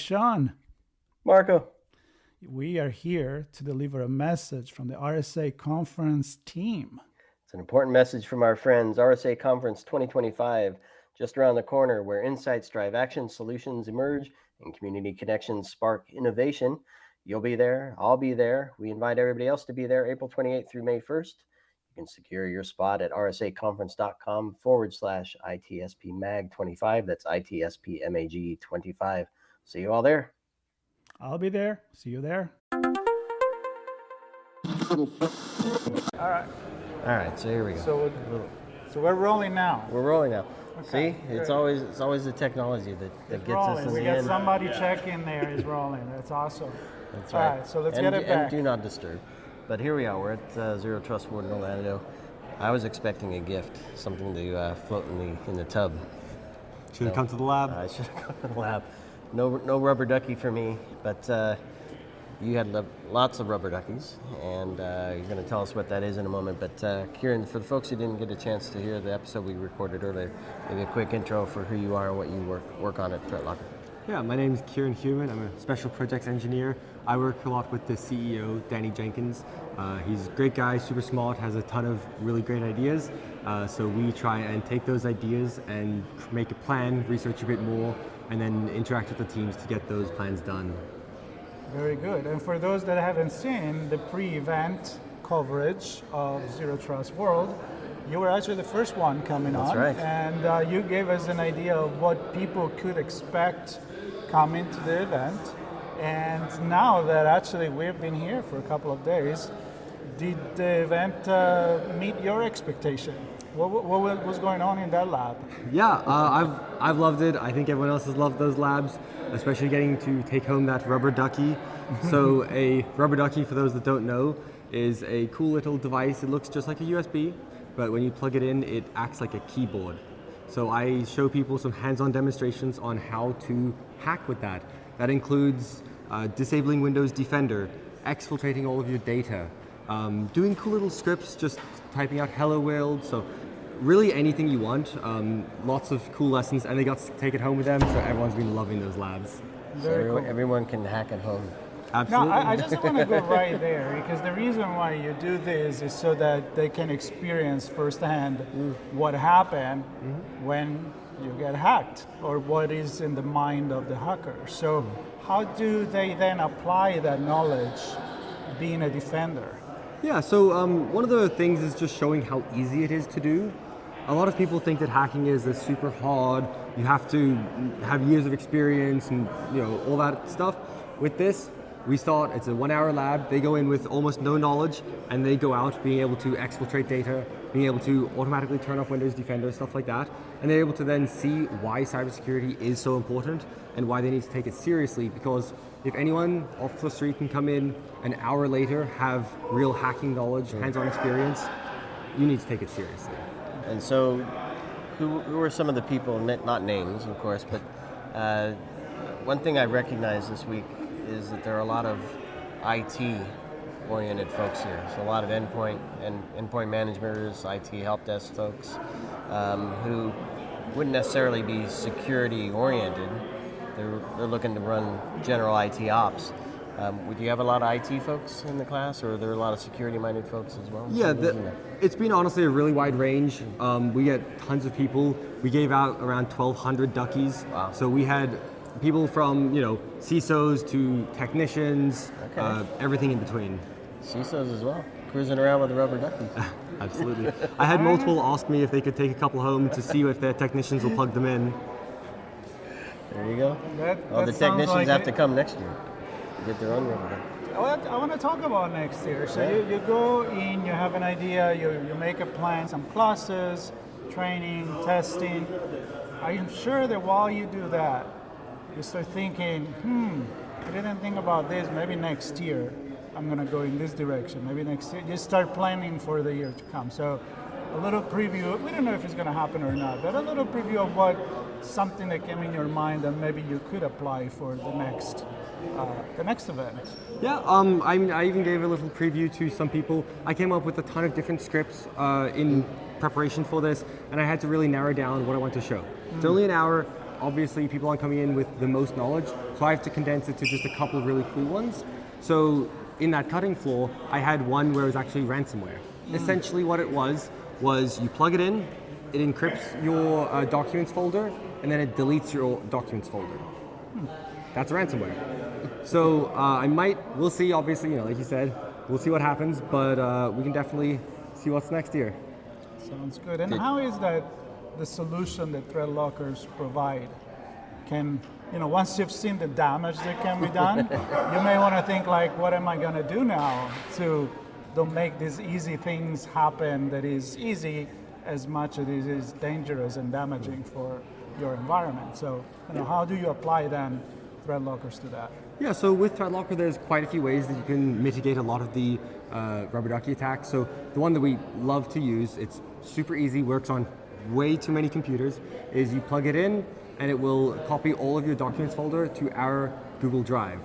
Sean. Marco. We are here to deliver a message from the RSA conference team. It's an important message from our friends. RSA Conference 2025, just around the corner, where insights drive action, solutions emerge, and community connections spark innovation. You'll be there. I'll be there. We invite everybody else to be there April 28th through May 1st. You can secure your spot at rsaconference.com/ITSPMAG25. That's ITSPMAG25. See you all there. I'll be there. See you there. All right, so here we go. So we're rolling now. We're rolling now. Okay, See, it's always the technology that gets rolling. us in we the got end. somebody checking there is rolling. That's awesome. That's All right. right, so let's get it back. And do not disturb. But here we are. We're at Zero Trust Ward in Orlando. I was expecting a gift, something to float in the tub. Should have come to the lab. I should have come to the lab. No rubber ducky for me, but you had lots of rubber duckies, and you're going to tell us what that is in a moment. But Kieran, for the folks who didn't get a chance to hear the episode we recorded earlier, maybe a quick intro for who you are and what you work on at ThreatLocker. Yeah, my name is Kieran Human. I'm a special projects engineer. I work a lot with the CEO, Danny Jenkins. He's a great guy, super smart, has a ton of really great ideas. So we try and take those ideas and make a plan, research a bit more, and then interact with the teams to get those plans done. Very good. And for those that haven't seen the pre-event coverage of Zero Trust World, you were actually the first one coming on. That's right. And you gave us an idea of what people could expect coming to the event. And now that actually we've been here for a couple of days, did the event meet your expectation? What was going on in that lab? Yeah, I've loved it. I think everyone else has loved those labs, especially getting to take home that rubber ducky. So a rubber ducky, for those that don't know, is a cool little device. It looks just like a USB, but when you plug it in, it acts like a keyboard. So I show people some hands-on demonstrations on how to hack with that. That includes disabling Windows Defender, exfiltrating all of your data, doing cool little scripts, just typing out hello world, so really anything you want. Lots of cool lessons, and they got to take it home with them, so everyone's been loving those labs. So everyone can hack at home. Absolutely. No, I just want to go right there, because the reason why you do this is so that they can experience firsthand what happened when you get hacked, or what is in the mind of the hacker. So how do they then apply that knowledge being a defender? Yeah, so one of the things is just showing how easy it is to do. A lot of people think that hacking is super hard. You have to have years of experience and all that stuff. With this, it's a 1-hour lab. They go in with almost no knowledge, and they go out being able to exfiltrate data, being able to automatically turn off Windows Defender, stuff like that. And they're able to then see why cybersecurity is so important and why they need to take it seriously, because if anyone off the street can come in an hour later, have real hacking knowledge, hands-on experience, you need to take it seriously. And so, who are some of the people, not names, of course, but one thing I recognized this week is that there are a lot of IT-oriented folks here. So a lot of endpoint managers, IT help desk folks, who wouldn't necessarily be security-oriented. They're looking to run general IT ops. Do you have a lot of IT folks in the class, or are there a lot of security-minded folks as well? Yeah, it's been honestly a really wide range. We get tons of people. We gave out around 1,200 duckies. Wow. So we had people from CISOs to technicians, everything in between. CISOs as well, cruising around with the rubber duckies. Absolutely. I had multiple ask me if they could take a couple home to see if their technicians will plug them in. There you go. That the technicians have to come next year to get their own rubber ducky. I want to talk about next year. So you go in, you have an idea, you make a plan, some classes, training, testing. I am sure that while you do that, you start thinking, I didn't think about this, maybe next year I'm going to go in this direction, maybe next year. You start planning for the year to come. So a little preview, we don't know if it's going to happen or not, but a little preview of something that came in your mind that maybe you could apply for the next event. Yeah, I even gave a little preview to some people. I came up with a ton of different scripts in preparation for this, and I had to really narrow down what I want to show. It's only an hour. obviously people aren't coming in with the most knowledge, so I have to condense it to just a couple of really cool ones. So in that cutting floor, I had one where it was actually ransomware. Essentially what it was you plug it in, it encrypts your documents folder, and then it deletes your documents folder. That's ransomware. So we'll see, obviously, like you said, we'll see what happens, but we can definitely see what's next year. Sounds good. And how is that the solution that threat lockers provide? Once you've seen the damage that can be done, you may want to think like, what am I going to do now to don't make these easy things happen that is easy as much as it is dangerous and damaging for your environment. So, how do you apply then threat lockers to that? Yeah, so with Threat Locker, there's quite a few ways that you can mitigate a lot of the Rubber Ducky attacks. So the one that we love to use, it's super easy, works on way too many computers, is you plug it in and it will copy all of your documents folder to our Google Drive.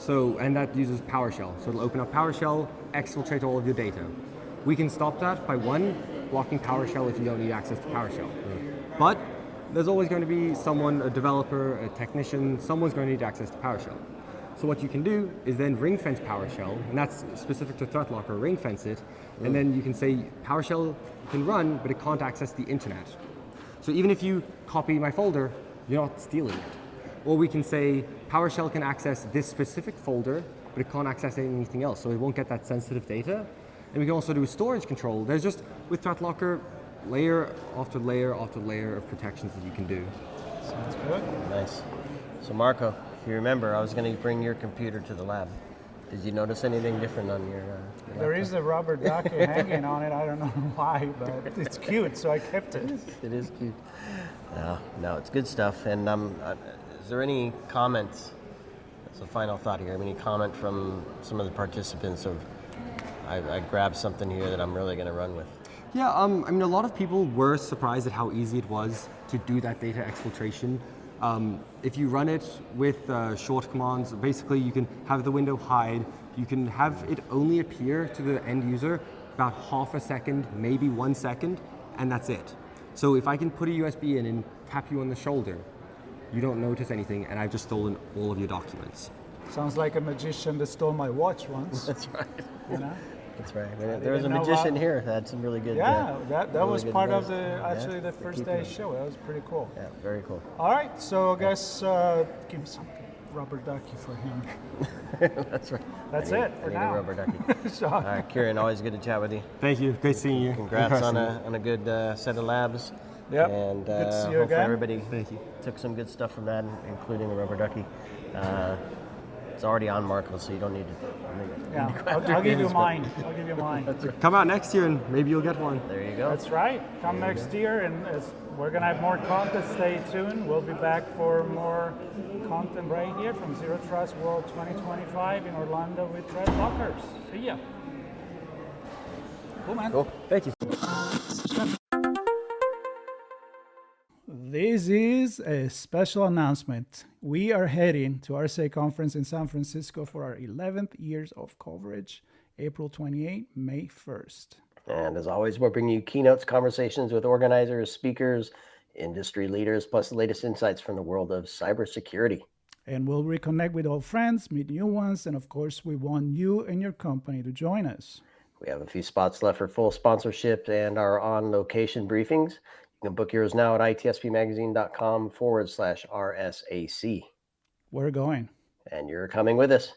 And that uses PowerShell. So it'll open up PowerShell, exfiltrate all of your data. We can stop that by blocking PowerShell if you don't need access to PowerShell. But there's always going to be someone, a developer, a technician, someone's going to need access to PowerShell. So what you can do is then ring fence PowerShell, and that's specific to Threat Locker, ring fence it, and then you can say PowerShell can run, but it can't access the internet. So even if you copy my folder, you're not stealing it. Or we can say PowerShell can access this specific folder, but it can't access anything else, so it won't get that sensitive data. And we can also do a storage control. There's just, with Threat Locker, layer after layer after layer of protections that you can do. Sounds good. Nice. So Marco, if you remember, I was going to bring your computer to the lab. Did you notice anything different on your There is a rubber ducky hanging on it. I don't know why, but it's cute, so I kept it. It is cute. No, it's good stuff. And is there any comments? That's a final thought here. Any comment from some of the participants of, I grabbed something here that I'm really going to run with? Yeah, a lot of people were surprised at how easy it was to do that data exfiltration. If you run it with short commands, basically you can have the window hide, you can have it only appear to the end user about half a second, maybe 1 second, and that's it. So if I can put a USB in and tap you on the shoulder, you don't notice anything, and I've just stolen all of your documents. Sounds like a magician that stole my watch once. That's right. That's right. There was a didn't know magician here that had some really good. Yeah, that really was good part advice. of the first day show. That was pretty cool. Yeah, very cool. All right, so I guess give me some rubber ducky for him. That's right. That's I it for need now. a rubber ducky. So, All right, Kieran, always good to chat with you. Thank you. Great seeing you. Congrats on a good set of labs. Yep. And Good to see you hopefully again. everybody Thank you. took some good stuff from that, including the rubber ducky. It's already on Marco, so you don't need to. yeah, I'll give you mine. I'll give you mine. Come out next year and maybe you'll get one. There you go. That's right. Come next year, and we're gonna have more content. Stay tuned. We'll be back for more content right here from Zero Trust World 2025 in Orlando with Threat Lockers. See ya. Cool, man. Cool. Thank you. This is a special announcement. We are heading to RSA conference in San Francisco for our 11th years of coverage, April 28, May 1st. And as always, we're bringing you keynotes, conversations with organizers, speakers, industry leaders, plus the latest insights from the world of cybersecurity. And we'll reconnect with old friends, meet new ones, and of course, we want you and your company to join us. We have a few spots left for full sponsorship and our on-location briefings. You can book yours now at itspmagazine.com/RSAC. We're going. And you're coming with us.